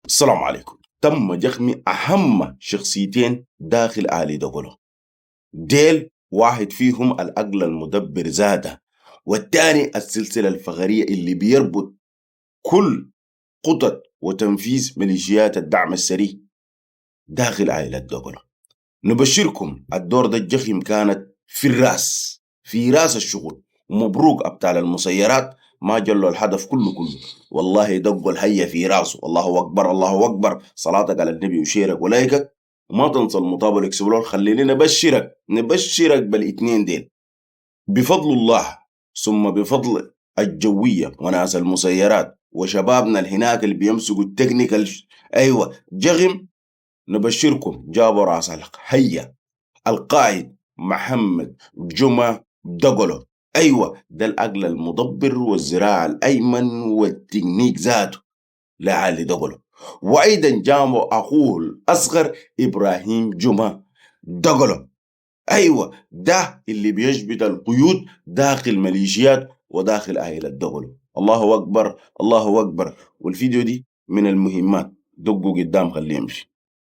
السلام عليكم. تم جخم أهم شخصيتين داخل آل دغلو. ديل واحد فيهم الأقل المدبر ذاته، والتاني السلسلة الفقرية اللي بيربط كل خطط وتنفيذ ميليشيات الدعم السريع داخل عائلة دغلو. نبشركم الدور ده الجخم كانت في راس الشغل. ومبروك أبطال المسيرات، ما جلوا الهدف كله. والله دقوا الهية في راسه. الله أكبر الله أكبر، صلاتك على النبي وشيرك ولايكك. وما تنسى المطاب والاكسبلور. خليني نبشرك بالاتنين ديل بفضل الله، ثم بفضل الجوية وناس المسيرات وشبابنا الهناك اللي بيمسكوا التكنيكال. ايوه جغم. نبشركم جابوا راس الهية القائد محمد جمعة دقلو. ايوه ده الاقل المدبر والزراع الايمن والتكنيك ذاته لعلي دقلو. وايضا جابوا اخوه الاصغر ابراهيم جمعة دقلو. ايوه ده اللي بيجبد القيود داخل ميليشيات وداخل عائلة دقلو. الله اكبر الله اكبر. والفيديو دي من المهمات، دقوا قدام خليه يمشي.